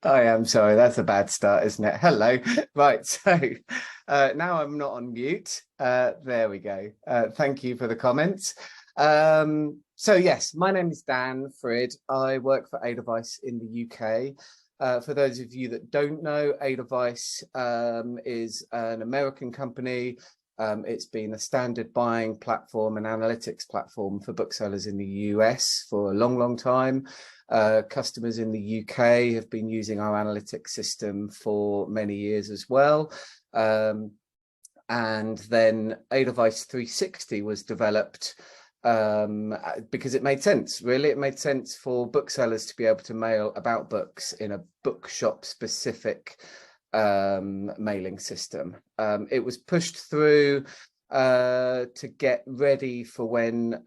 I am sorry, that's a bad start, isn't it? Hello. Right, so now I'm not on mute. There we go. Thank you for the comments. So yes, my name is Dan Fridd. I work for Edelweiss in the UK. For those of you that don't know, Edelweiss is an American company. It's been a standard buying platform and analytics platform for booksellers in the US for a long, long time. Customers in the UK have been using our analytics system for many years as well. And then Edelweiss 360 was developed because it made sense, really. It made sense for booksellers to be able to mail about books in a bookshop specific mailing system. It was pushed through to get ready for when,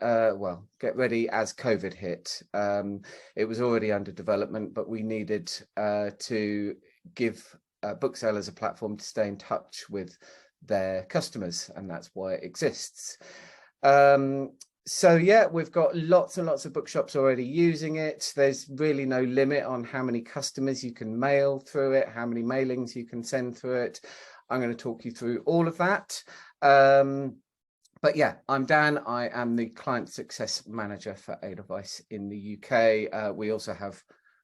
get ready as COVID hit. It was already under development, but we needed to give booksellers a platform to stay in touch with their customers, and that's why it exists. So yeah, we've got lots and lots of bookshops already using it. There's really no limit on how many customers you can mail through it, how many mailings you can send through it. I'm going to talk you through all of that. But yeah, I'm Dan. I am the Client Success Manager for Edelweiss in the UK. We also have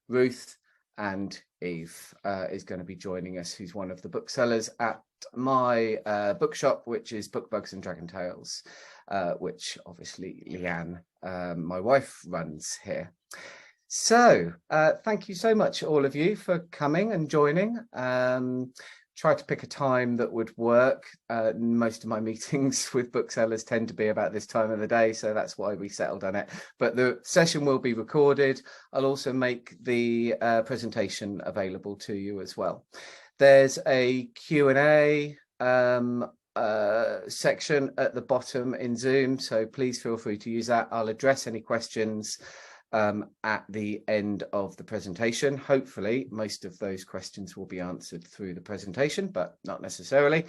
Ruth, and Eve is going to be joining us, who's one of the booksellers at my bookshop, which is Book Bugs and Dragon Tales, which obviously Leanne, my wife, runs here. So thank you so much, all of you, for coming and joining. Try to pick a time that would work. Most of my meetings with booksellers tend to be about this time of the day, so that's why we settled on it. But the session will be recorded. I'll also make the presentation available to you as well. There's a Q&A section at the bottom in Zoom, so please feel free to use that. I'll address any questions at the end of the presentation. Hopefully most of those questions will be answered through the presentation, but not necessarily.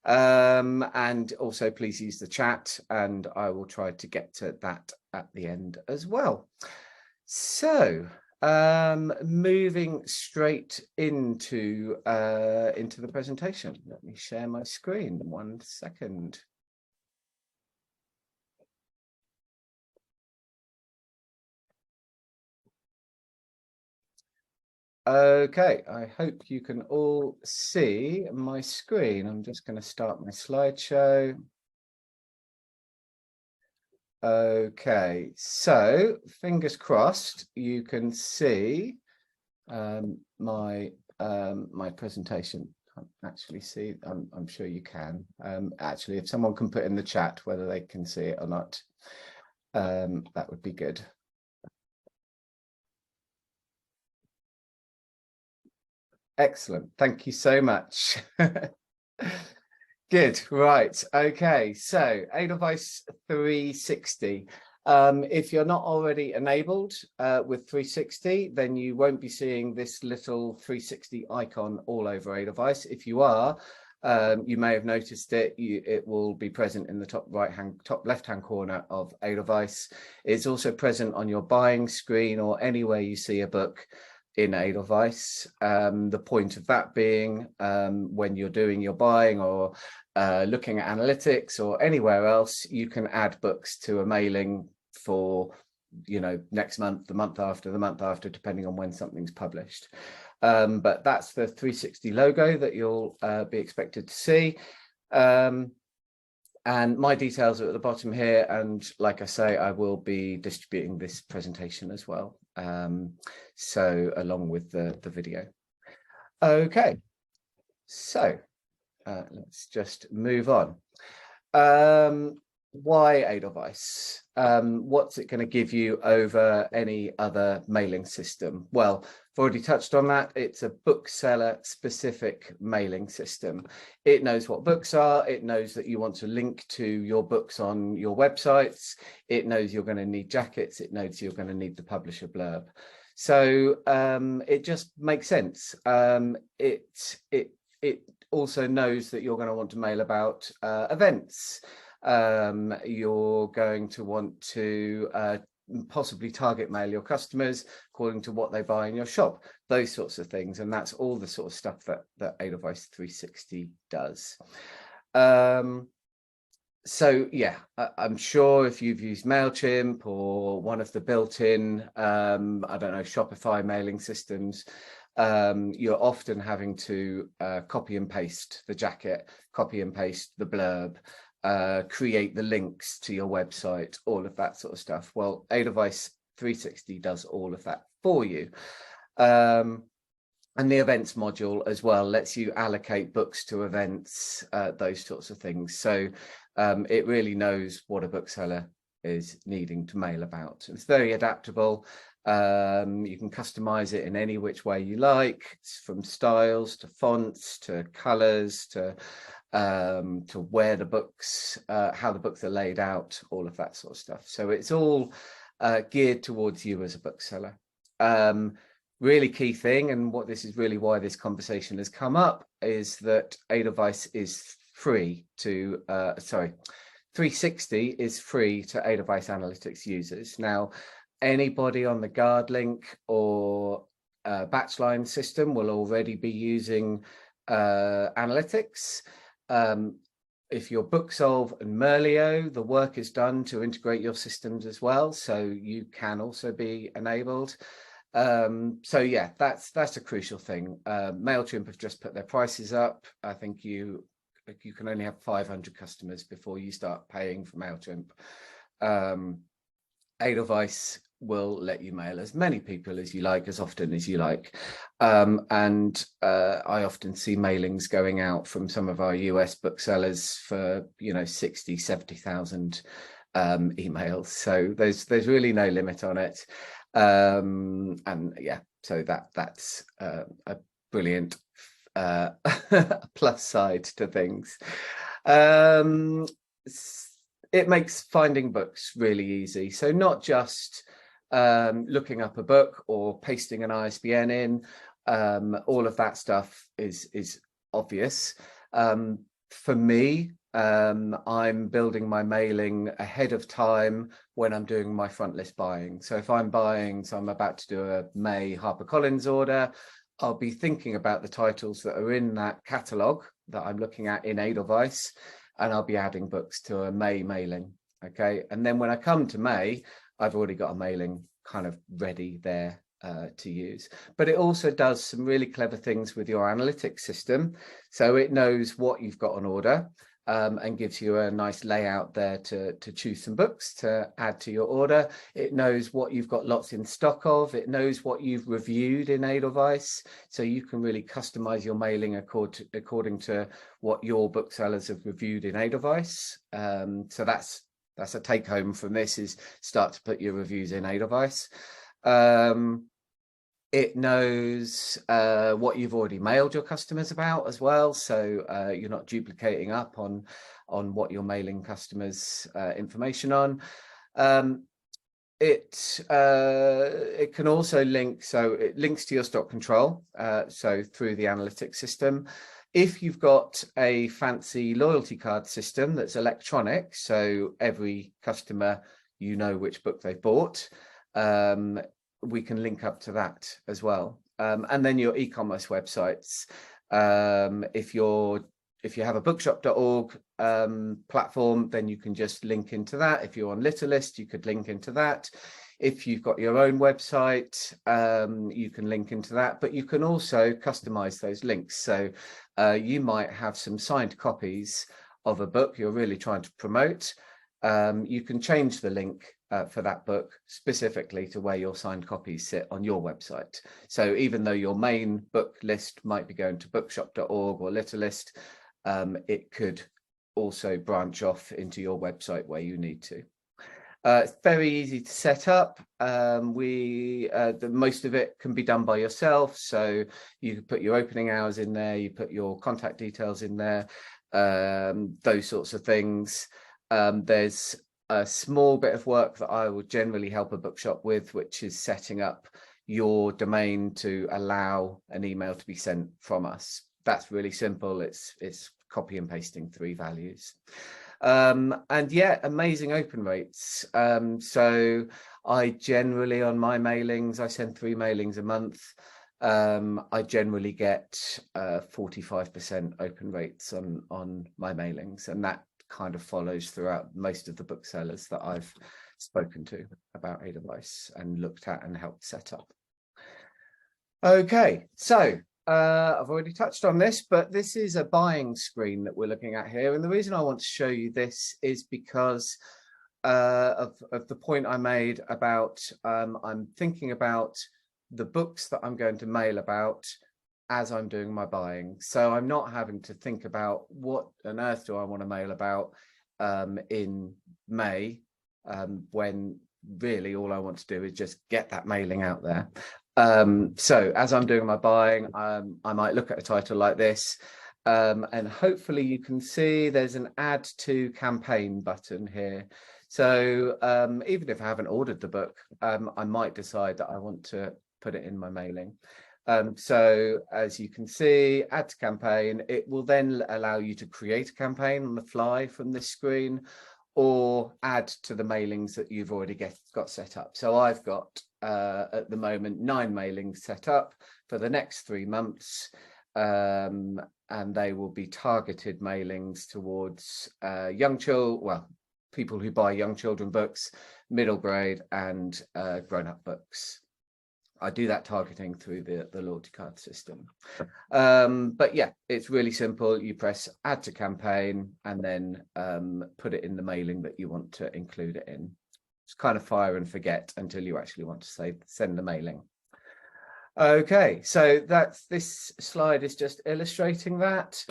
And also please use the chat, and I will try to get to that at the end as well. So moving straight into the presentation. Let me share my screen 1 second. Okay, I hope you can all see my screen. I'm just going to start my slideshow. Okay, so fingers crossed you can see my presentation. Can't actually see. I'm sure you can. Actually, if someone can put in the chat whether they can see it or not, that would be good. Excellent. Thank you so much. Good. Right. Okay. So Edelweiss 360. If you're not already enabled with 360, then you won't be seeing this little 360 icon all over Edelweiss. If you are, you may have noticed it. It will be present in the top left-hand corner of Edelweiss. It's also present on your buying screen or anywhere you see a book in Edelweiss. The point of that being when you're doing your buying or looking at analytics or anywhere else, you can add books to a mailing for, you know, next month, the month after, depending on when something's published. But that's the 360 logo that you'll be expected to see. And my details are at the bottom here. And like I say, I will be distributing this presentation as well. So along with the video. Okay, so let's just move on. Why Edelweiss? What's it going to give you over any other mailing system? Well, I've already touched on that. It's a bookseller specific mailing system. It knows what books are. It knows that you want to link to your books on your websites. It knows you're going to need jackets. It knows you're going to need the publisher blurb. So it just makes sense. It also knows that you're going to want to mail about events. You're going to want to possibly target mail your customers according to what they buy in your shop, those sorts of things. And that's all the sort of stuff that Edelweiss 360 does. So yeah, I'm sure if you've used MailChimp or one of the built-in, I don't know, Shopify mailing systems, you're often having to copy and paste the jacket, copy and paste the blurb, create the links to your website, all of that sort of stuff. Well, Edelweiss 360 does all of that for you. And the events module as well lets you allocate books to events, those sorts of things. So it really knows what a bookseller is needing to mail about. It's very adaptable. You can customize it in any which way you like, from styles to fonts to colors to where the books, how the books are laid out, all of that sort of stuff. So it's all geared towards you as a bookseller. Really key thing, and what this is really why this conversation has come up, is that Edelweiss is free to 360 is free to Edelweiss Analytics users. Now, anybody on the Guard link or Batchline system will already be using analytics. If you're Booksolve and Merlio, the work is done to integrate your systems as well, so you can also be enabled. So yeah, that's a crucial thing. MailChimp have just put their prices up. I think you can only have 500 customers before you start paying for MailChimp. Edelweiss will let you mail as many people as you like, as often as you like. And I often see mailings going out from some of our US booksellers for, 60, 70,000 emails. So there's really no limit on it. And yeah, so that's a brilliant plus side to things. It makes finding books really easy. So not just looking up a book or pasting an ISBN in, all of that stuff is obvious. For me, I'm building my mailing ahead of time when I'm doing my front list buying. So if I'm I'm about to do a May HarperCollins order, I'll be thinking about the titles that are in that catalogue that I'm looking at in Edelweiss, and I'll be adding books to a May mailing. Okay, and then when I come to May, I've already got a mailing kind of ready there to use. But it also does some really clever things with your analytics system. So it knows what you've got on order, and gives you a nice layout there to choose some books to add to your order. It knows what you've got lots in stock of. It knows what you've reviewed in Edelweiss. So you can really customize your mailing according to what your booksellers have reviewed in Edelweiss. So that's a take home from this, is start to put your reviews in Edelweiss. It knows what you've already mailed your customers about as well, so you're not duplicating up on what you're mailing customers information on. It can also link, so it links to your stock control, so through the analytics system. If you've got a fancy loyalty card system that's electronic, so every customer, which book they've bought, we can link up to that as well. And then your e-commerce websites. If you have a bookshop.org platform, then you can just link into that. If you're on Literalist, you could link into that. If you've got your own website, you can link into that, but you can also customize those links. So you might have some signed copies of a book you're really trying to promote. You can change the link for that book specifically to where your signed copies sit on your website. So even though your main book list might be going to bookshop.org or Literalist, it could also branch off into your website where you need to. It's very easy to set up. The most of it can be done by yourself. So you can put your opening hours in there, you put your contact details in there, those sorts of things. There's a small bit of work that I would generally help a bookshop with, which is setting up your domain to allow an email to be sent from us. That's really simple. It's copy and pasting 3 values. And yeah, amazing open rates. So I generally, on my mailings, I send 3 mailings a month. I generally get 45% open rates on my mailings, and that kind of follows throughout most of the booksellers that I've spoken to about Edelweiss and looked at and helped set up. Okay, so I've already touched on this, but this is a buying screen that we're looking at here. And the reason I want to show you this is because of the point I made about I'm thinking about the books that I'm going to mail about as I'm doing my buying. So I'm not having to think about what on earth do I want to mail about in May, when really all I want to do is just get that mailing out there. So as I'm doing my buying, I might look at a title like this, and hopefully you can see there's an add to campaign button here. So even if I haven't ordered the book, I might decide that I want to put it in my mailing. So as you can see, add to campaign, it will then allow you to create a campaign on the fly from this screen, or add to the mailings that you've already got set up. So I've got at the moment 9 mailings set up for the next 3 months, and they will be targeted mailings towards people who buy young children books, middle grade, and grown-up books. I do that targeting through the loyalty card system. But yeah, it's really simple. You press add to campaign and then put it in the mailing that you want to include it in. It's kind of fire and forget until you actually want to send the mailing. Okay, so this slide is just illustrating that.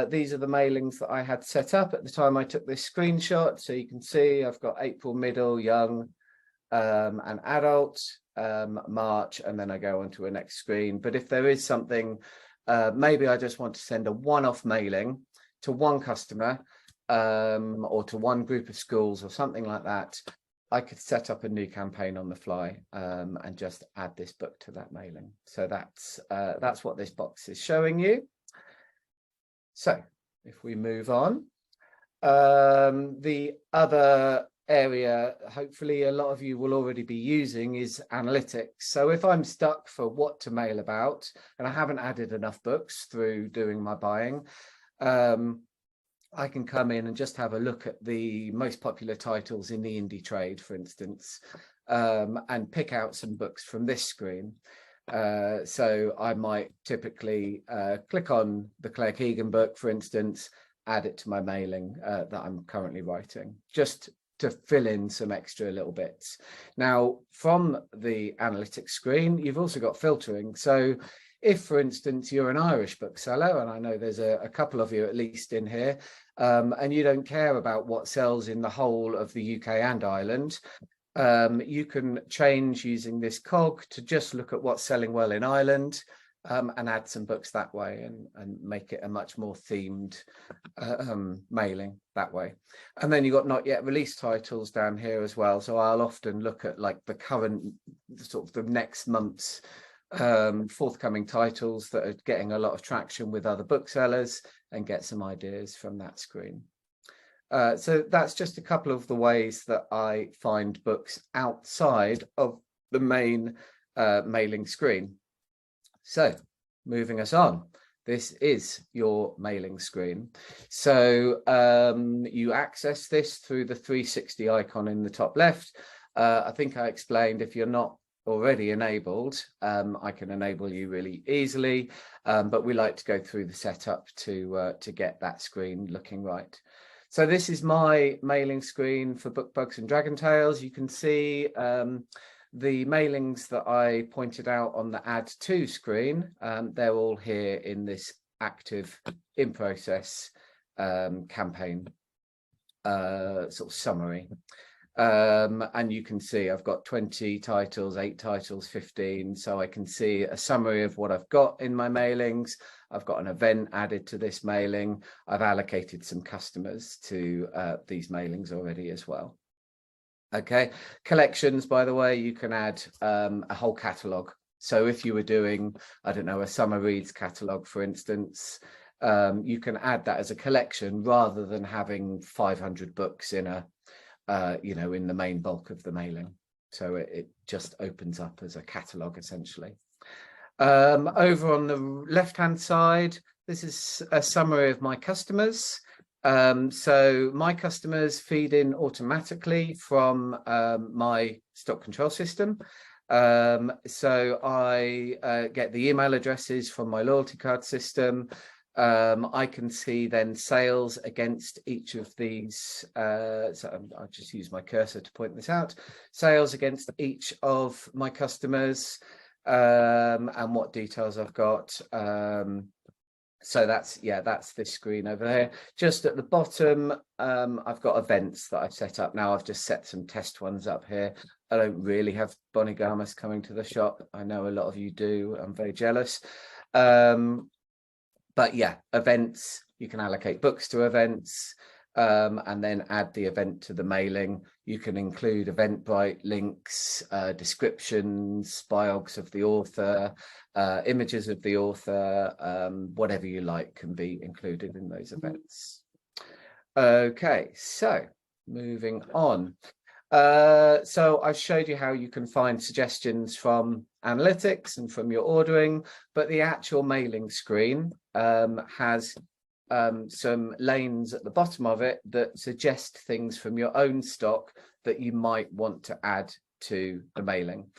These are the mailings that I had set up at the time I took this screenshot. So you can see I've got April, middle, young, and adult, March, and then I go on to a next screen. But if there is something, maybe I just want to send a one-off mailing to one customer, or to one group of schools or something like that, I could set up a new campaign on the fly, and just add this book to that mailing. So that's what this box is showing you. So if we move on, the other area hopefully a lot of you will already be using is analytics. So if I'm stuck for what to mail about and I haven't added enough books through doing my buying, I can come in and just have a look at the most popular titles in the indie trade, for instance, and pick out some books from this screen. So I might typically click on the Claire Keegan book, for instance, add it to my mailing that I'm currently writing, just to fill in some extra little bits. Now, from the analytics screen, you've also got filtering. So if, for instance, you're an Irish bookseller, and I know there's a couple of you at least in here, and you don't care about what sells in the whole of the UK and Ireland, you can change using this cog to just look at what's selling well in Ireland, and add some books that way, and make it a much more themed mailing that way. And then you've got not yet released titles down here as well. So I'll often look at like the current sort of the next month's forthcoming titles that are getting a lot of traction with other booksellers and get some ideas from that screen. So that's just a couple of the ways that I find books outside of the main mailing screen. So moving us on, this is your mailing screen. So you access this through the 360 icon in the top left. I think I explained, if you're not already enabled, I can enable you really easily, but we like to go through the setup to get that screen looking right. So this is my mailing screen for Book Bugs and Dragon Tales. You can see the mailings that I pointed out on the Add To screen. They're all here in this active in process campaign sort of summary. And you can see I've got 20 titles, 8 titles, 15. So I can see a summary of what I've got in my mailings. I've got an event added to this mailing. I've allocated some customers to these mailings already as well. Okay, collections, by the way, you can add a whole catalogue. So if you were doing, I don't know, a summer reads catalogue, for instance, you can add that as a collection rather than having 500 books in a you know, in the main bulk of the mailing. So it just opens up as a catalogue essentially. Over on the left-hand side, this is a summary of my customers. So my customers feed in automatically from my stock control system. So I get the email addresses from my loyalty card system. I can see then sales against each of these. So I'll just use my cursor to point this out. Sales against each of my customers. And what details I've got. So that's this screen over there. Just at the bottom, I've got events that I've set up. Now I've just set some test ones up here. I don't really have Bonnie Garmus coming to the shop. I know a lot of you do. I'm very jealous. But yeah, events, you can allocate books to events. And then add the event to the mailing. You can include Eventbrite links, descriptions, biogs of the author, images of the author, whatever you like can be included in those events. Okay, so moving on. So I've showed you how you can find suggestions from analytics and from your ordering, but the actual mailing screen has some lanes at the bottom of it that suggest things from your own stock that you might want to add to the mailing.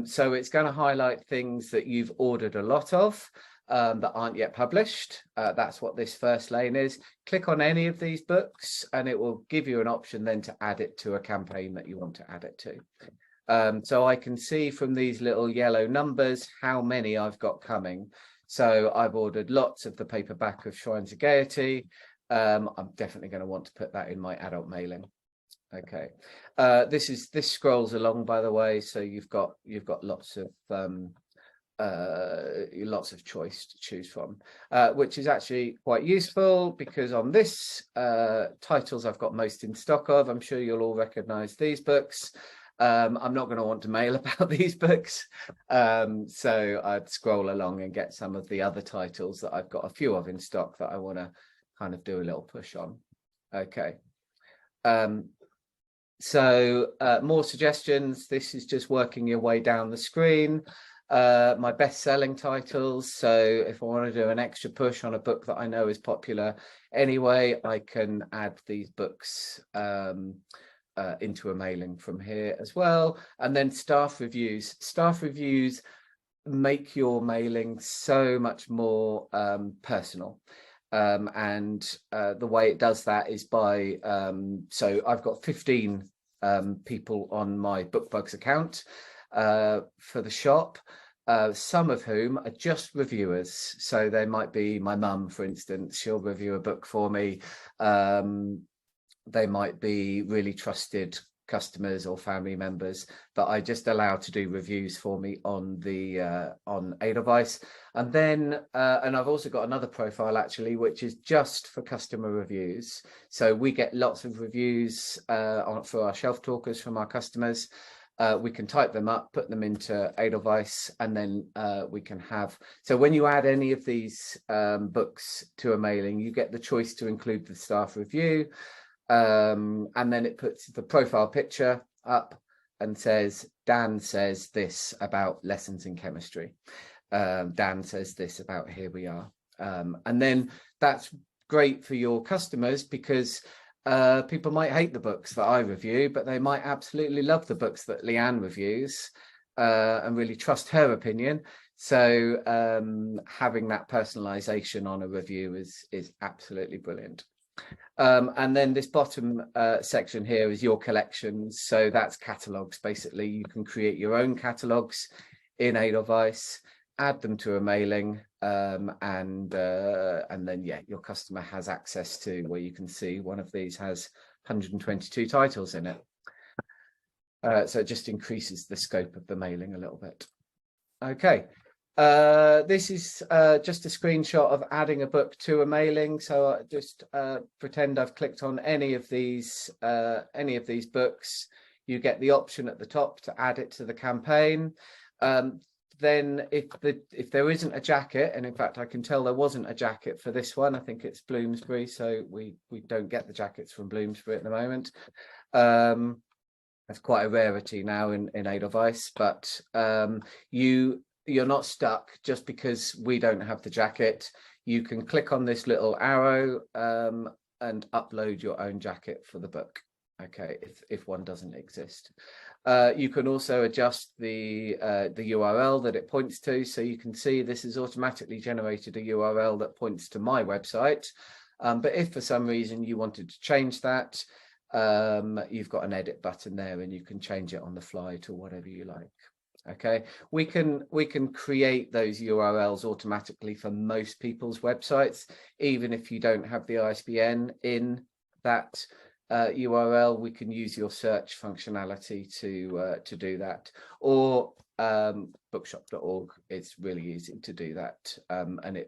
So it's going to highlight things that you've ordered a lot of that aren't yet published. That's what this first lane is. Click on any of these books and it will give you an option then to add it to a campaign that you want to add it to. So I can see from these little yellow numbers how many I've got coming. So I've ordered lots of the paperback of Shrines of Gaiety. I'm definitely going to want to put that in my adult mailing. Okay, this scrolls along, by the way, so you've got lots of choice to choose from, which is actually quite useful because on this titles I've got most in stock of. I'm sure you'll all recognise these books. I'm not going to want to mail about these books, so I'd scroll along and get some of the other titles that I've got a few of in stock that I want to kind of do a little push on. Okay, so more suggestions. This is just working your way down the screen. My best-selling titles. So if I want to do an extra push on a book that I know is popular anyway, I can add these books into a mailing from here as well. And then staff reviews. Staff reviews make your mailing so much more personal. And the way it does that is by, so I've got 15 people on my BookBugs account for the shop, some of whom are just reviewers. So they might be my mum, for instance. She'll review a book for me. They might be really trusted customers or family members that I just allow to do reviews for me on the on Edelweiss. And then and I've also got another profile actually, which is just for customer reviews. So we get lots of reviews for our shelf talkers from our customers. We can type them up, put them into Edelweiss, and then we can have, so when you add any of these books to a mailing, you get the choice to include the staff review. And then it puts the profile picture up and says, Dan says this about lessons in chemistry. Dan says this about Here We Are. And then that's great for your customers because people might hate the books that I review, but they might absolutely love the books that Leanne reviews and really trust her opinion. So having that personalization on a review is absolutely brilliant. And then this bottom section here is your collections. So that's catalogs. Basically, you can create your own catalogs in Edelweiss, add them to a mailing, and then yeah, your customer has access to where you can see one of these has 122 titles in it. So it just increases the scope of the mailing a little bit. Okay. This is just a screenshot of adding a book to a mailing. So just pretend I've clicked on any of these books. You get the option at the top to add it to the campaign. then if there isn't a jacket, and in fact I can tell there wasn't a jacket for this one, I think it's Bloomsbury, so we don't get the jackets from Bloomsbury at the moment. That's quite a rarity now in Edelweiss, but you're not stuck just because we don't have the jacket. You can click on this little arrow and upload your own jacket for the book, okay, if one doesn't exist. You can also adjust the URL that it points to, so you can see this has automatically generated a URL that points to my website, but if for some reason you wanted to change that, you've got an edit button there and you can change it on the fly to whatever you like. Okay, we can create those URLs automatically for most people's websites, even if you don't have the ISBN in that URL. We can use your search functionality to do that, or bookshop.org. It's really easy to do that, and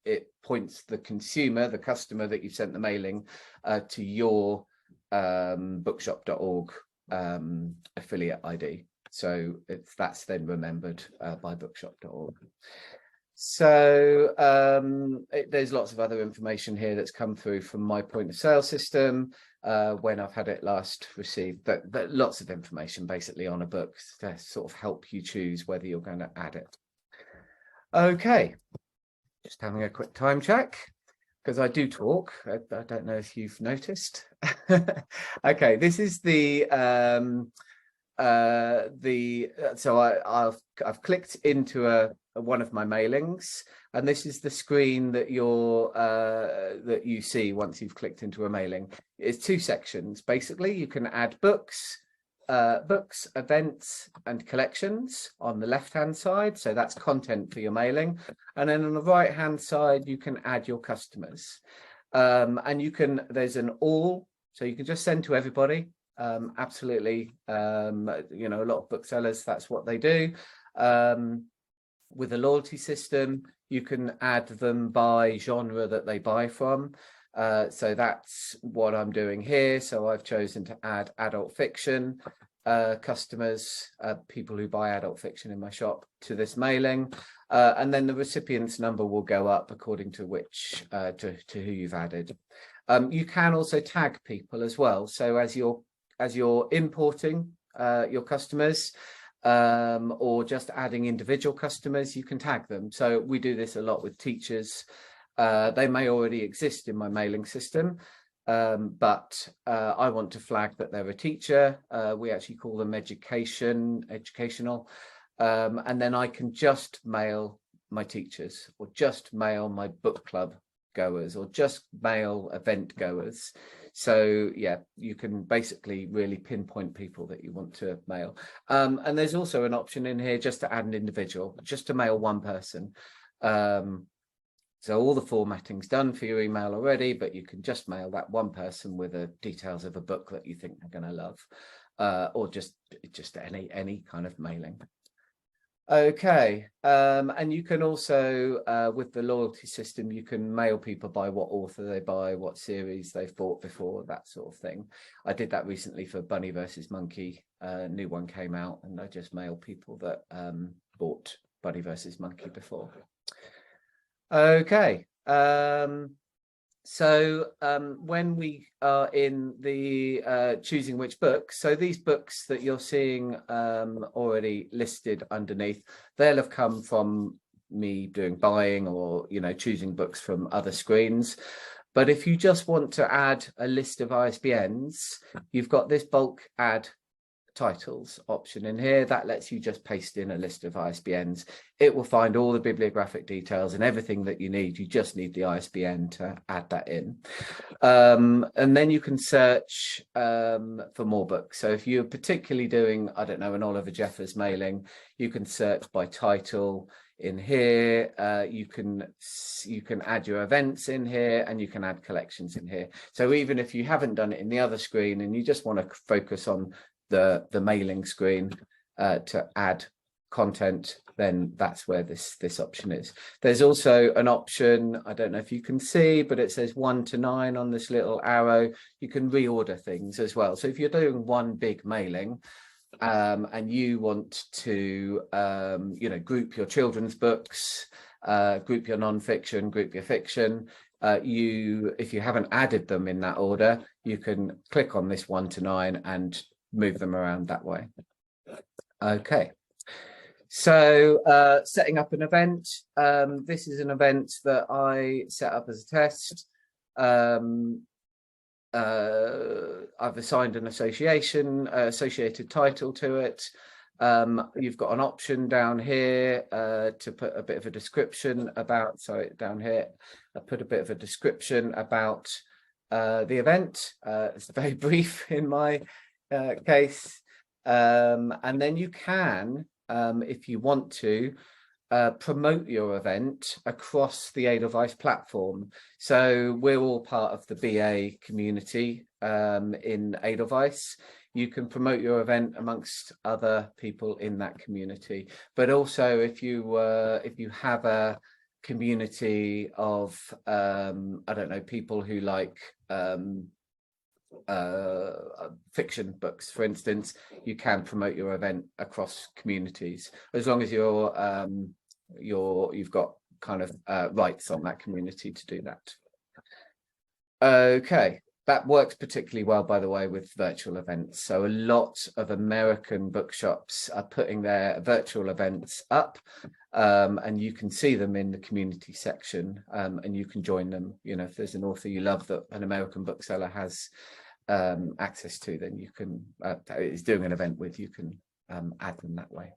it points the consumer, the customer that you've sent the mailing to your bookshop.org affiliate ID. So that's then remembered by bookshop.org. So there's lots of other information here that's come through from my point of sale system when I've had it last received, but lots of information basically on a book to sort of help you choose whether you're going to add it. Okay, just having a quick time check, because I do talk. I don't know if you've noticed. Okay, this is so I've clicked into one of my mailings, and this is the screen that you see once you've clicked into a mailing. It's two sections. Basically, you can add books, events, and collections on the left-hand side. So that's content for your mailing, and then on the right-hand side you can add your customers, and there's an all, so you can just send to everybody. Absolutely, you know, a lot of booksellers, that's what they do. With a loyalty system, you can add them by genre that they buy from. So that's what I'm doing here. So I've chosen to add adult fiction customers, people who buy adult fiction in my shop, to this mailing, and then the recipient's number will go up according to which to who you've added. You can also tag people as well. So as you're importing your customers, or just adding individual customers, you can tag them. So we do this a lot with teachers. They may already exist in my mailing system, but I want to flag that they're a teacher. We actually call them educational, and then I can just mail my teachers, or just mail my book club goers, or just mail event goers. So yeah, you can basically really pinpoint people that you want to mail. And there's also an option in here just to add an individual, just to mail one person. So all the formatting's done for your email already, but you can just mail that one person with the details of a book that you think they're going to love, or just any kind of mailing. Okay, and you can also, with the loyalty system, you can mail people by what author they buy, what series they've bought before, that sort of thing. I did that recently for Bunny versus Monkey. New one came out, and I just mailed people that bought Bunny versus Monkey before. Okay, so when we are in the choosing which books, so these books that you're seeing already listed underneath, they'll have come from me doing buying, or, you know, choosing books from other screens. But if you just want to add a list of ISBNs, you've got this bulk add titles option in here that lets you just paste in a list of ISBNs. It will find all the bibliographic details and everything that you need. You just need the ISBN to add that in, and then you can search for more books. So if you're particularly doing, I don't know, an Oliver Jeffers mailing, you can search by title in here. You can add your events in here, and you can add collections in here. So even if you haven't done it in the other screen and you just want to focus on the mailing screen to add content, then that's where this option is. There's also an option, I don't know if you can see, but it says 1 to 9 on this little arrow. You can reorder things as well. So if you're doing one big mailing, and you want to, you know, group your children's books, group your non-fiction, group your fiction, if you haven't added them in that order, you can click on this 1 to 9 and move them around that way. Okay. So setting up an event. This is an event that I set up as a test. I've assigned an associated title to it. You've got an option down here to put a bit of a description about, sorry, down here, I put a bit of a description about the event. It's very brief in my case. And then you can, if you want to, promote your event across the Edelweiss platform. So we're all part of the BA community in Edelweiss. You can promote your event amongst other people in that community. But also, if you have a community of I don't know, people who like fiction books, for instance, you can promote your event across communities as long as you've got kind of rights on that community to do that. Okay, that works particularly well, by the way, with virtual events. So a lot of American bookshops are putting their virtual events up, and you can see them in the community section, and you can join them. You know, if there's an author you love that an American bookseller has access to, then you can is doing an event with, you can add them that way.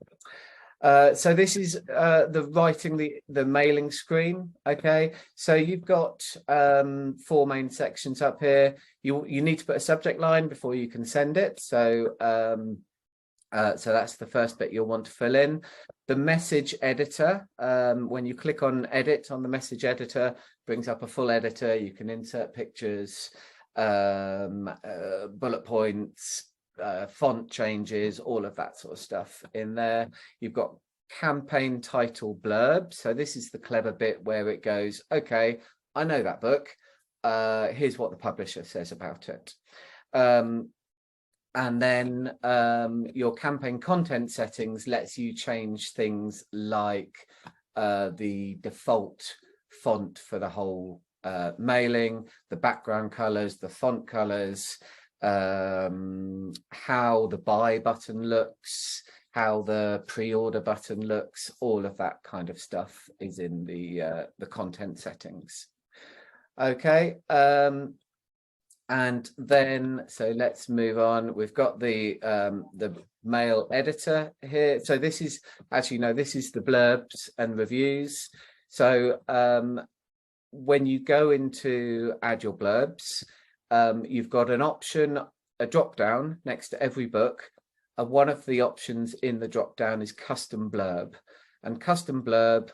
So this is the mailing screen. Okay, so you've got 4 main sections up here. You need to put a subject line before you can send it. So so that's the first bit you'll want to fill in. The message editor, when you click on edit on the message editor, brings up a full editor. You can insert pictures, bullet points, font changes, all of that sort of stuff in there. You've got campaign title blurb. So this is the clever bit where it goes, okay, I know that book. Here's what the publisher says about it. And then your campaign content settings lets you change things like the default font for the whole mailing, the background colors, the font colors, how the buy button looks, how the pre-order button looks, all of that kind of stuff is in the content settings. Okay, and then so let's move on. We've got the mail editor here. So this is actually, no, this is the blurbs and reviews. So when you go into add your blurbs, you've got an option, a drop down next to every book. One of the options in the drop down is custom blurb, and custom blurb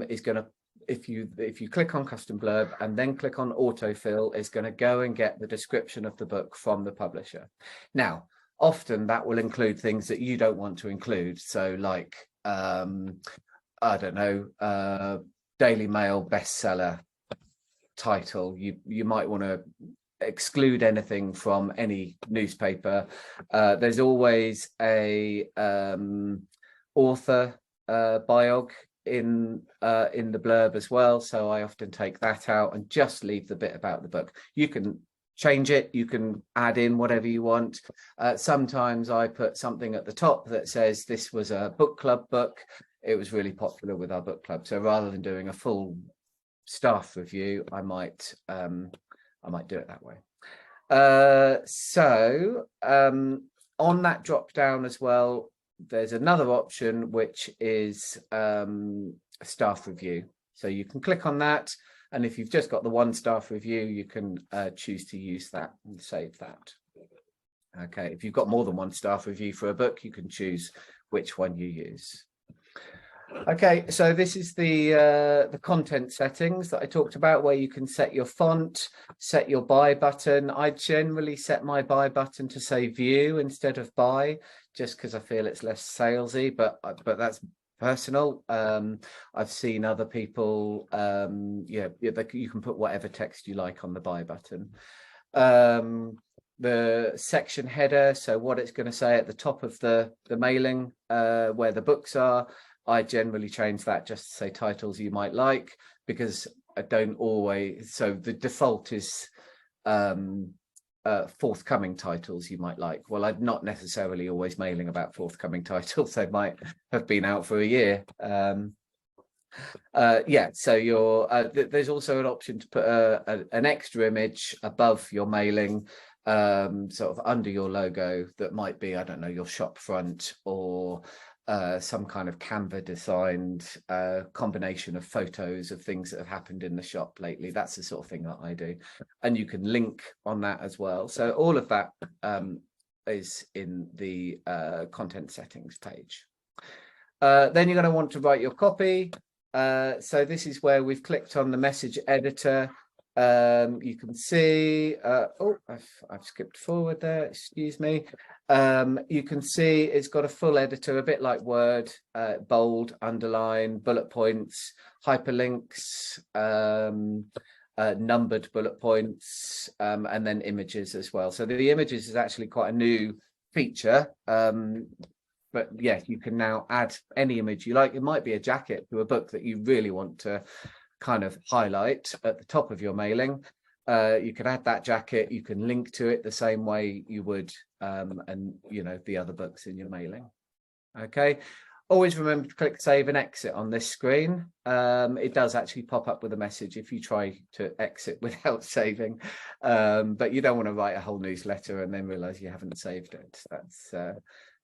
is going to, if you click on custom blurb and then click on autofill, it's going to go and get the description of the book from the publisher. Now, often that will include things that you don't want to include. So like, I don't know, Daily Mail bestseller title. You might want to exclude anything from any newspaper. There's always a author biog in the blurb as well, so I often take that out and just leave the bit about the book. You can change it, you can add in whatever you want. Sometimes I put something at the top that says this was a book club book, it was really popular with our book club. So rather than doing a full staff review, I might do it that way. So on that drop down as well, there's another option which is staff review. So you can click on that, and if you've just got the 1 staff review, you can choose to use that and save that. Okay, if you've got more than 1 staff review for a book, you can choose which one you use. Okay, so this is the content settings that I talked about, where you can set your font, set your buy button. I generally set my buy button to say view instead of buy, just because I feel it's less salesy, but that's personal. I've seen other people, yeah, you can put whatever text you like on the buy button. the section header, so what it's going to say at the top of the mailing, where the books are. I generally change that just to say titles you might like, because I don't always, so the default is forthcoming titles you might like. Well, I'm not necessarily always mailing about forthcoming titles. They might have been out for a year. Yeah, so there's also an option to put an extra image above your mailing, sort of under your logo, that might be, I don't know, your shop front, or some kind of Canva designed combination of photos of things that have happened in the shop lately. That's the sort of thing that I do, and you can link on that as well. So all of that is in the content settings page. Then you're going to want to write your copy. So this is where we've clicked on the message editor. You can see, oh, I've skipped forward there, excuse me. You can see it's got a full editor, a bit like Word, bold, underline, bullet points, hyperlinks, numbered bullet points, and then images as well. So the images is actually quite a new feature. But yeah, you can now add any image you like. It might be a jacket to a book that you really want to kind of highlight at the top of your mailing. You can add that jacket. You can link to it the same way you would, and you know, the other books in your mailing. Okay. Always remember to click save and exit on this screen. It does actually pop up with a message if you try to exit without saving, but you don't want to write a whole newsletter and then realize you haven't saved it.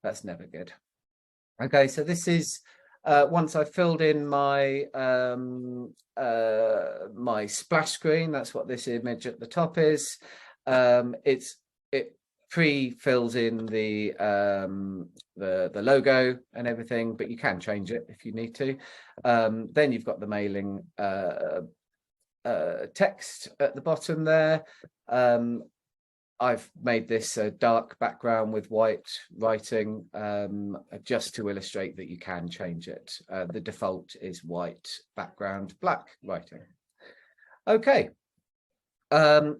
That's never good. Okay, so this is once I've filled in my my splash screen. That's what this image at the top is. It pre-fills in the logo and everything, but you can change it if you need to. Then you've got the mailing text at the bottom there. I've made this a dark background with white writing, just to illustrate that you can change it. The default is white background, black writing. Okay,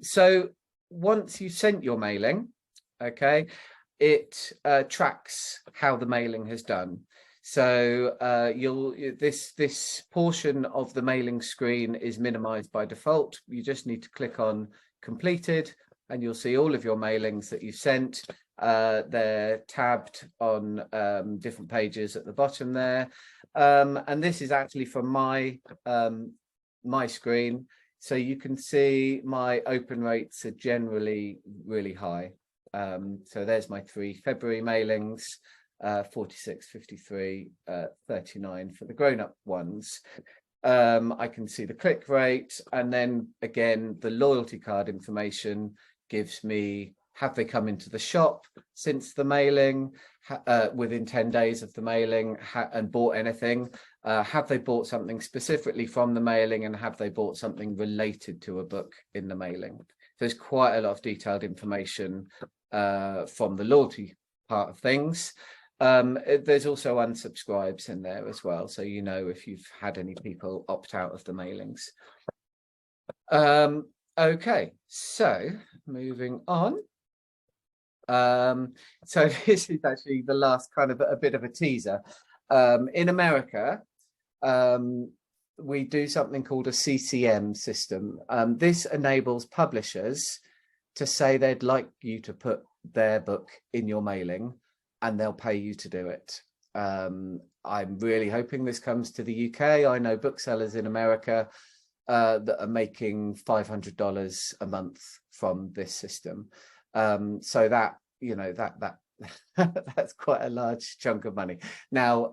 so once you've sent your mailing, okay, it tracks how the mailing has done. So this portion of the mailing screen is minimized by default. You just need to click on completed, and you'll see all of your mailings that you've sent. They're tabbed on different pages at the bottom there. And this is actually from my screen. So you can see my open rates are generally really high. So there's my 3 February mailings, 46, 53, 39 for the grown-up ones. I can see the click rate, and then again, the loyalty card information gives me, have they come into the shop since the mailing, within 10 days of the mailing, and bought anything, have they bought something specifically from the mailing, and have they bought something related to a book in the mailing. There's quite a lot of detailed information from the loyalty part of things. There's also unsubscribes in there as well, so you know if you've had any people opt out of the mailings. Okay, so moving on. So this is actually the last kind of a bit of a teaser. In America, we do something called a CCM system. This enables publishers to say they'd like you to put their book in your mailing, and they'll pay you to do it. I'm really hoping this comes to the UK. I know booksellers in America that are making $500 a month from this system. So that, you know, that's quite a large chunk of money. Now,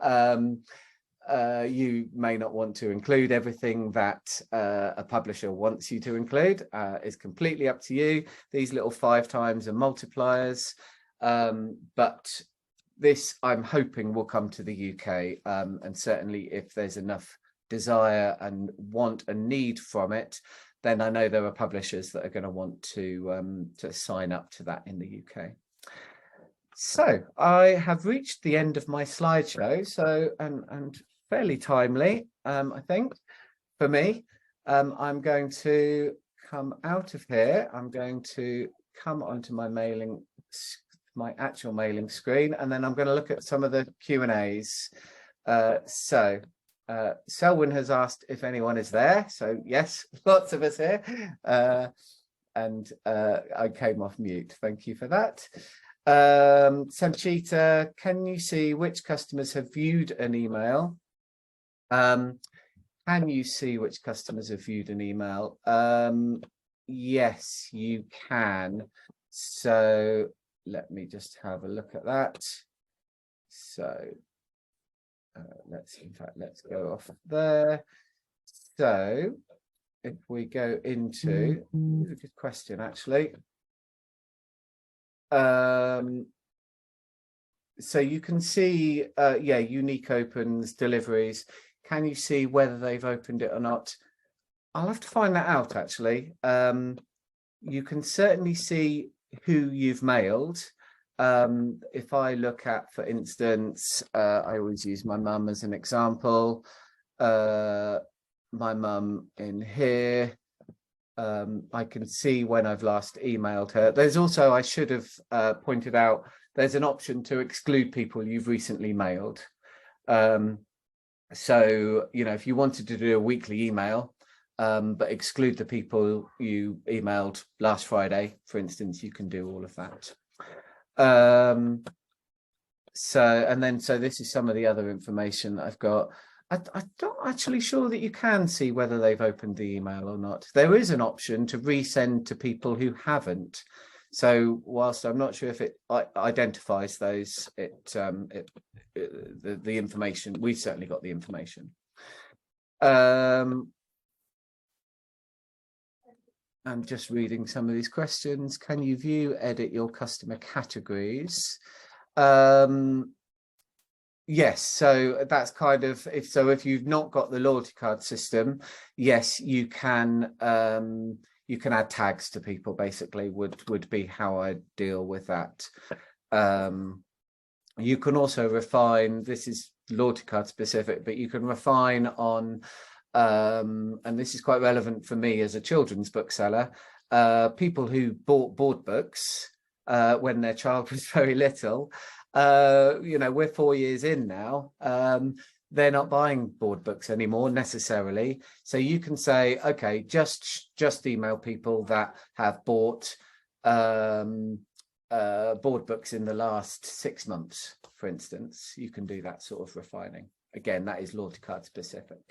you may not want to include everything that a publisher wants you to include. It's completely up to you. These little 5 times are multipliers, but this, I'm hoping, will come to the UK, and certainly if there's enough desire and want and need from it, then I know there are publishers that are going to want to sign up to that in the UK. So I have reached the end of my slideshow, so and fairly timely, I think, for me. I'm going to come out of here. I'm going to come onto my actual mailing screen, and then I'm going to look at some of the Q&As. Selwyn has asked if anyone is there. So yes, lots of us here. And I came off mute. Thank you for that. Sanchita, can you see which customers have viewed an email? Can you see which customers have viewed an email? Yes, you can. So let me just have a look at that. So let's go off there. So if we go into, a good question actually. So you can see, yeah, unique opens, deliveries. Can you see whether they've opened it or not? I'll have to find that out actually. You can certainly see who you've mailed. If I look at, for instance, I always use my mum as an example. My mum in here. I can see when I've last emailed her. There's also, I should have pointed out, there's an option to exclude people you've recently mailed. So, you know, if you wanted to do a weekly email, but exclude the people you emailed last Friday, for instance, you can do all of that. So this is some of the other information that I've got. I'm not actually sure that you can see whether they've opened the email or not. There is an option to resend to people who haven't. So whilst I'm not sure if it identifies those, the information, we've certainly got the information. I'm just reading some of these questions. Can you view, edit your customer categories? Yes, so that's kind of, if you've not got the loyalty card system, yes, you can add tags to people, basically would be how I deal with that. You can also refine, this is loyalty card specific, but you can refine on, and this is quite relevant for me as a children's bookseller, people who bought board books when their child was very little. You know, we're 4 years in now. They're not buying board books anymore necessarily. So you can say, okay, just email people that have bought board books in the last 6 months, for instance. You can do that sort of refining. Again, that is loyalty card specific.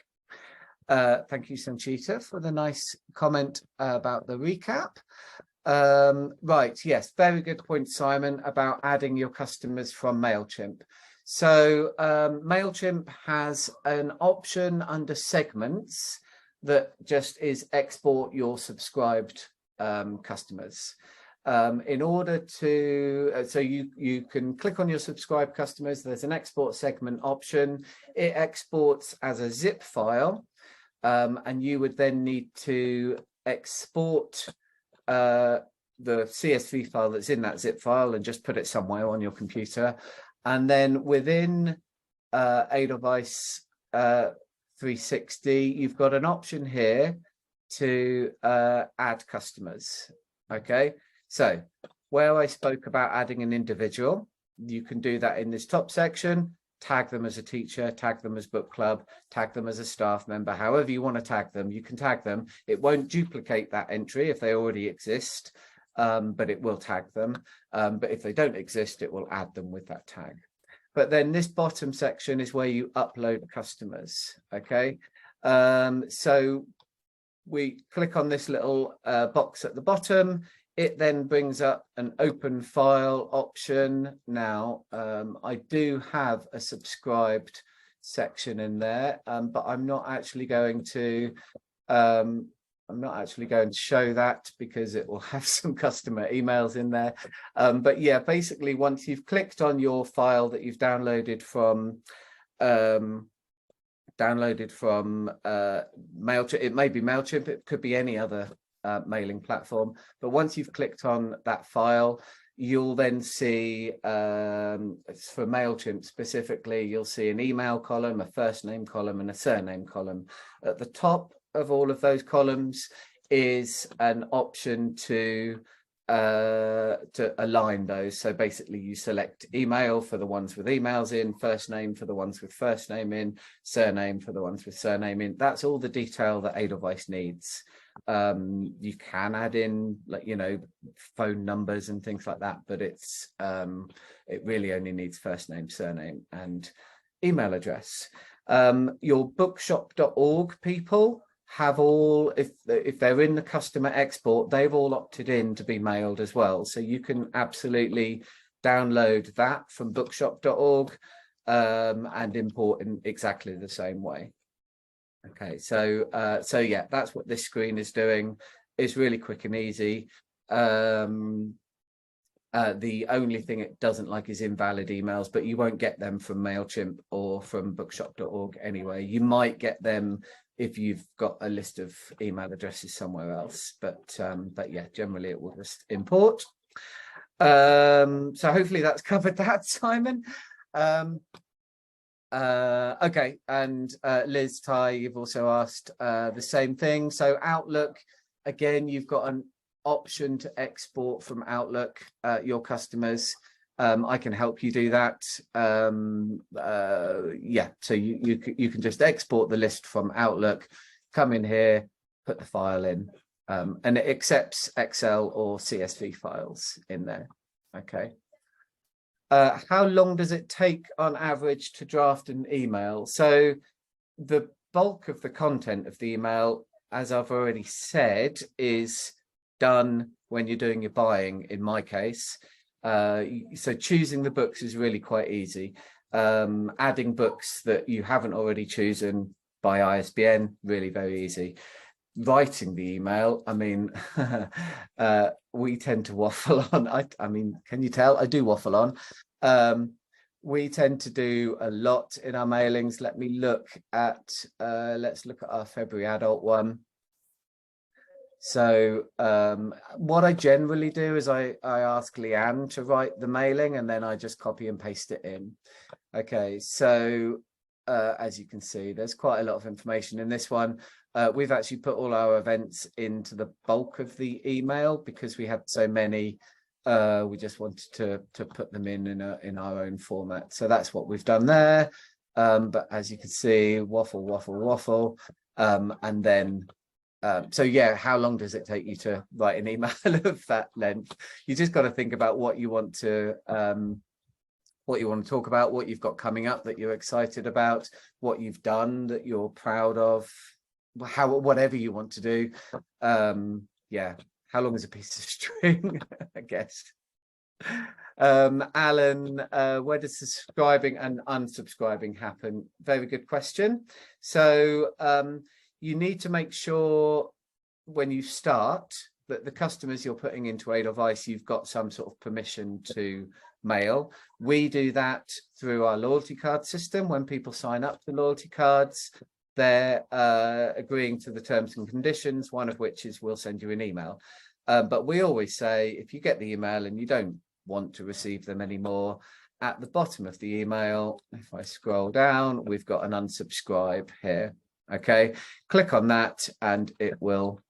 Thank you, Sanchita, for the nice comment about the recap. Right, yes, very good point, Simon, about adding your customers from MailChimp. So MailChimp has an option under segments that just is export your subscribed customers. In order to, so you can click on your subscribed customers, there's an export segment option. It exports as a zip file, and you would then need to export the CSV file that's in that zip file and just put it somewhere on your computer. And then within Edelweiss 360, you've got an option here to add customers. Okay, so where I spoke about adding an individual, you can do that in this top section. Tag them as a teacher, tag them as book club, tag them as a staff member, however you want to tag them, you can tag them. It won't duplicate that entry if they already exist, but it will tag them. But if they don't exist, it will add them with that tag. But then this bottom section is where you upload customers. Okay, so we click on this little box at the bottom. It then brings up an open file option. Now, I do have a subscribed section in there, but I'm not actually going to show that because it will have some customer emails in there. But yeah, basically, once you've clicked on your file that you've downloaded from MailChimp, it may be MailChimp, it could be any other mailing platform, but once you've clicked on that file, you'll then see for MailChimp specifically, you'll see an email column, a first name column, and a surname column. At the top of all of those columns is an option to to align those. So basically you select email for the ones with emails in, first name for the ones with first name in, surname for the ones with surname in. That's all the detail that Edelweiss needs. You can add in, like, you know, phone numbers and things like that, but it's it really only needs first name, surname and email address. Your bookshop.org people have all, if they're in the customer export, they've all opted in to be mailed as well. So you can absolutely download that from bookshop.org and import in exactly the same way. Okay, so yeah, that's what this screen is doing. It's really quick and easy. The only thing it doesn't like is invalid emails, but you won't get them from MailChimp or from bookshop.org anyway. You might get them if you've got a list of email addresses somewhere else, but yeah, generally it will just import. So hopefully that's covered that, Simon. Okay, and Liz, Ty, you've also asked the same thing. So Outlook, again, you've got an option to export from Outlook your customers. I can help you do that. Yeah, so you can just export the list from Outlook, come in here, put the file in, and it accepts Excel or CSV files in there. Okay. How long does it take on average to draft an email? So the bulk of the content of the email, as I've already said, is done when you're doing your buying, in my case. So choosing the books is really quite easy. Adding books that you haven't already chosen by ISBN, really very easy. Writing the email, I mean, we tend to waffle on. I mean, can you tell? I do waffle on. We tend to do a lot in our mailings. Let me look at, let's look at our February adult one. So what I generally do is I ask Leanne to write the mailing and then I just copy and paste it in. Okay, so as you can see, there's quite a lot of information in this one. We've actually put all our events into the bulk of the email because we had so many. We just wanted to put them in our own format. So that's what we've done there. But as you can see, waffle, waffle, waffle. And then, so yeah, how long does it take you to write an email of that length? You just got to think about what you want to talk about, what you've got coming up that you're excited about, what you've done that you're proud of, whatever you want to do. Yeah, how long is a piece of string? I guess. Alan, where does subscribing and unsubscribing happen? Very good question. So you need to make sure when you start that the customers you're putting into Edelweiss, you've got some sort of permission to mail. We do that through our loyalty card system. When people sign up to loyalty cards, they're agreeing to the terms and conditions, one of which is we'll send you an email. But we always say, if you get the email and you don't want to receive them anymore, at the bottom of the email, if I scroll down, we've got an unsubscribe here. Okay, click on that and it will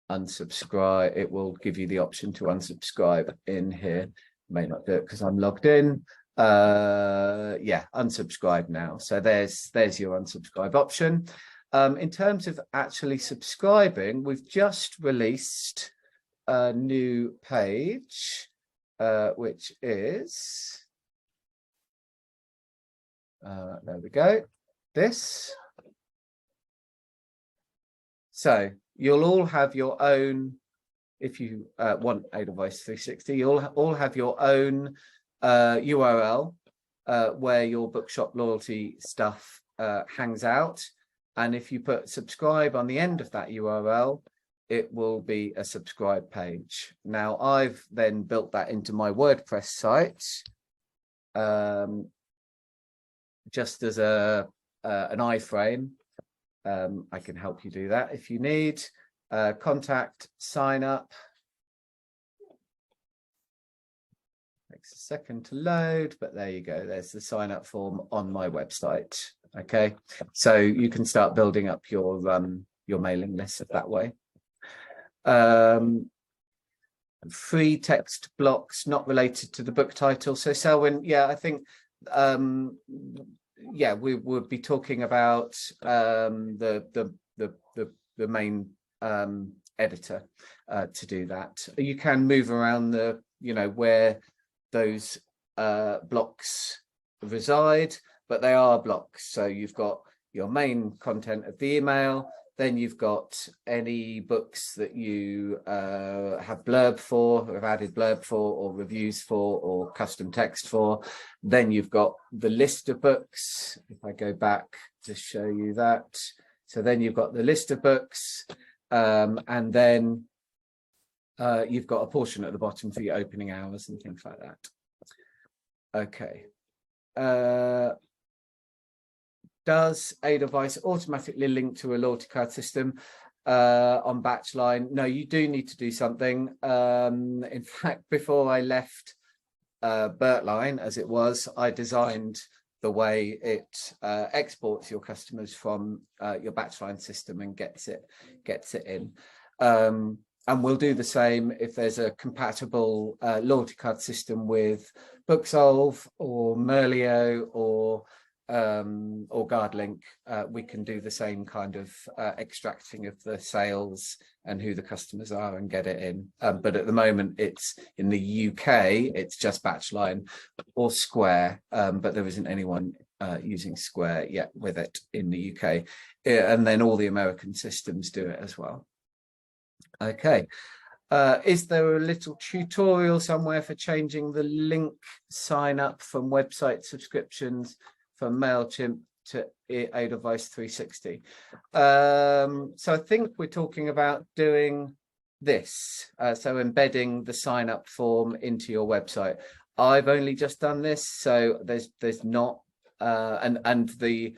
unsubscribe. It will give you the option to unsubscribe in here. May not do it because I'm logged in. Yeah, unsubscribe now. So there's your unsubscribe option. In terms of actually subscribing, we've just released a new page, which is there we go, this. So you'll all have your own, if you want Edelweiss 360, you'll all have your own URL where your bookshop loyalty stuff hangs out. And if you put subscribe on the end of that URL, it will be a subscribe page. Now, I've then built that into my WordPress site just as an iframe. I can help you do that if you need. Contact, sign up. Takes a second to load, but there you go. There's the sign up form on my website. Okay, so you can start building up your mailing list that way. free text blocks not related to the book title. So Selwyn, yeah, I think yeah, we would be talking about the main editor to do that. You can move around the, you know, where those blocks reside, but they are blocks. So you've got your main content of the email, then you've got any books that you have blurb for, or have added blurb for, or reviews for, or custom text for. Then you've got the list of books. If I go back to show you that. So then you've got the list of books, and then you've got a portion at the bottom for your opening hours and things like that. Okay. Does Edelweiss automatically link to a loyalty card system on Batchline? No, you do need to do something. In fact, before I left Bertline, as it was, I designed the way it exports your customers from your Batchline system and gets it in. And we'll do the same if there's a compatible loyalty card system with Booksolve or Merlio or GuardLink. We can do the same kind of extracting of the sales and who the customers are and get it in. But at the moment, it's in the UK, it's just Batchline or Square, but there isn't anyone using Square yet with it in the UK. And then all the American systems do it as well. Okay. Is there a little tutorial somewhere for changing the link sign up from website subscriptions from MailChimp to Edelweiss 360? So I think we're talking about doing this. So embedding the sign up form into your website. I've only just done this, so there's not and the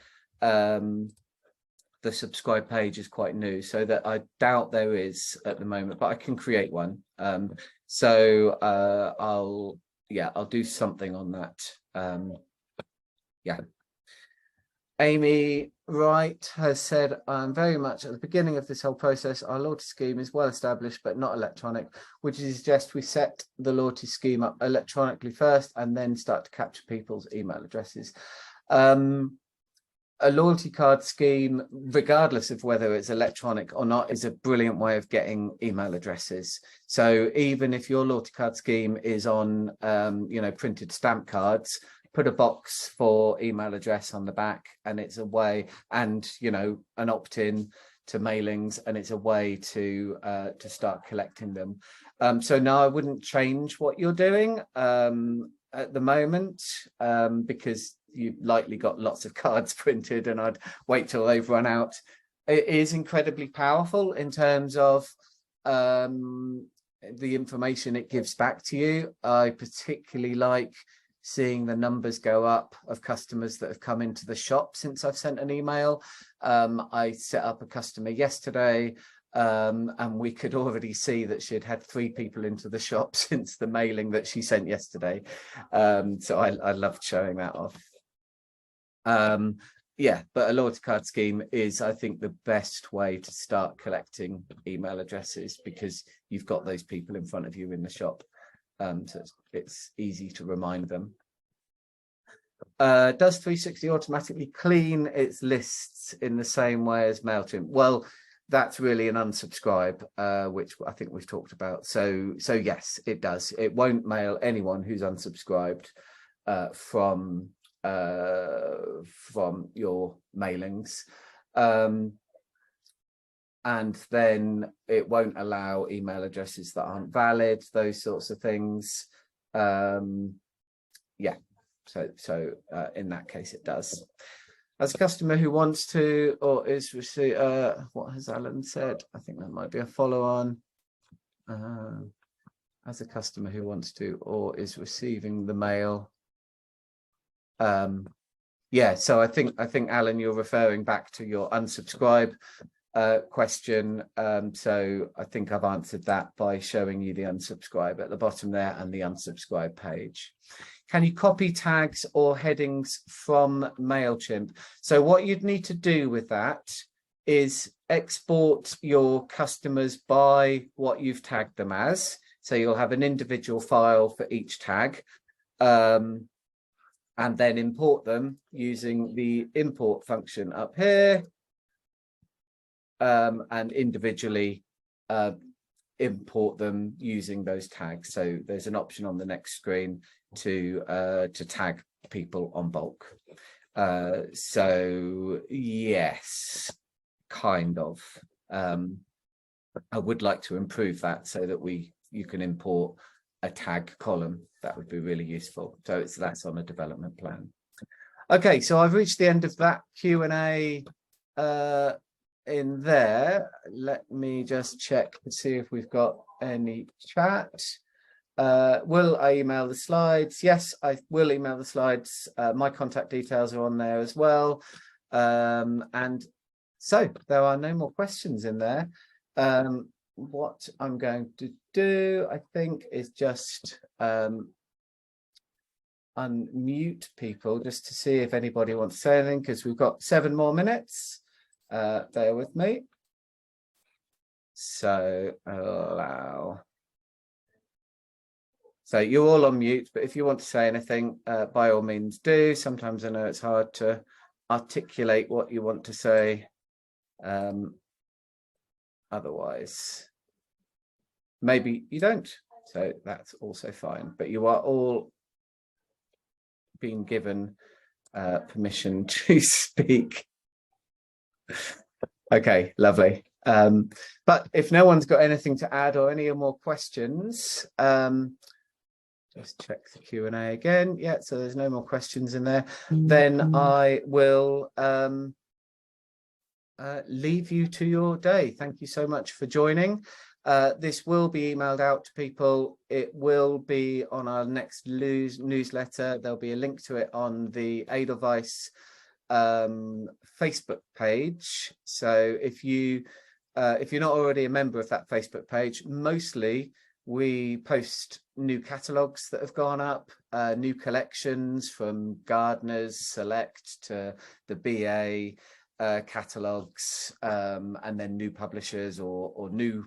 subscribe page is quite new, so that I doubt there is at the moment, but I can create one. So I'll do something on that. Yeah. Amy Wright has said, I'm very much at the beginning of this whole process. Our loyalty scheme is well established, but not electronic. Would you suggest we set the loyalty scheme up electronically first and then start to capture people's email addresses? A loyalty card scheme, regardless of whether it's electronic or not, is a brilliant way of getting email addresses. So even if your loyalty card scheme is on, you know, printed stamp cards, put a box for email address on the back, and it's a way, and, you know, an opt-in to mailings, and it's a way to start collecting them. So no, I wouldn't change what you're doing at the moment, because you've likely got lots of cards printed, and I'd wait till they've run out. It is incredibly powerful in terms of the information it gives back to you. I particularly like seeing the numbers go up of customers that have come into the shop since I've sent an email. I set up a customer yesterday, and we could already see that she'd had 3 people into the shop since the mailing that she sent yesterday. So I loved showing that off. Yeah, but a loyalty card scheme is, I think, the best way to start collecting email addresses, because you've got those people in front of you in the shop. So it's easy to remind them. Does 360 automatically clean its lists in the same way as MailChimp? Well, that's really an unsubscribe, which I think we've talked about. So yes, it does. It won't mail anyone who's unsubscribed from your mailings, and then it won't allow email addresses that aren't valid, those sorts of things. Yeah, so in that case it does. As a customer who wants to or is receive, what has Alan said? I think that might be a follow-on. As a customer who wants to or is receiving the mail. Yeah, so I think Alan, you're referring back to your unsubscribe question. So I think I've answered that by showing you the unsubscribe at the bottom there and the unsubscribe page. Can you copy tags or headings from MailChimp? So what you'd need to do with that is export your customers by what you've tagged them as. So you'll have an individual file for each tag, and then import them using the import function up here, and individually import them using those tags. So there's an option on the next screen to tag people on bulk. So yes, kind of. I would like to improve that so that you can import a tag column. That would be really useful. So that's on a development plan. Okay, so I've reached the end of that Q&A in there. Let me just check to see if we've got any chat. Will I email the slides? Yes, I will email the slides. My contact details are on there as well. And so there are no more questions in there. What I'm going to do, I think, is just unmute people just to see if anybody wants to say anything, because we've got 7 more minutes. Bear with me. So allow. So you're all on mute, but if you want to say anything, by all means do. Sometimes I know it's hard to articulate what you want to say. Otherwise, maybe you don't. So that's also fine. But you are all being given permission to speak. Okay, lovely. But if no one's got anything to add or any more questions, just check the Q&A again. Yeah, so there's no more questions in there. Then I will leave you to your day. Thank you so much for joining. This will be emailed out to people. It will be on our next newsletter. There'll be a link to it on the Edelweiss Facebook page. So if you're not already a member of that Facebook page, mostly we post new catalogues that have gone up, new collections from Gardeners Select to the BA catalogues, and then new publishers or new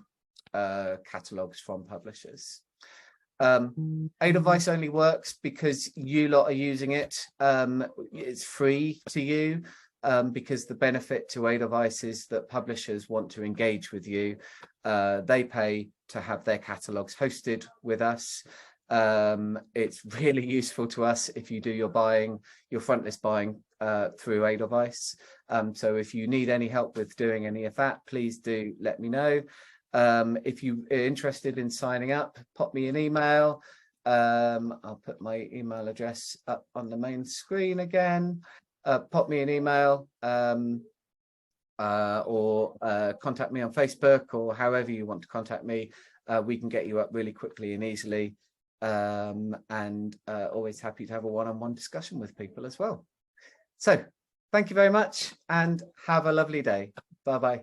catalogues from publishers. Edelweiss only works because you lot are using it. It's free to you, because the benefit to Edelweiss is that publishers want to engage with you. They pay to have their catalogues hosted with us. It's really useful to us if you do your frontlist buying through Edelweiss. So if you need any help with doing any of that, please do let me know. If you are interested in signing up, pop me an email. I'll put my email address up on the main screen again. Pop me an email, or contact me on Facebook, or however you want to contact me. We can get you up really quickly and easily, and always happy to have a one-on-one discussion with people as well. So thank you very much and have a lovely day. Bye-bye.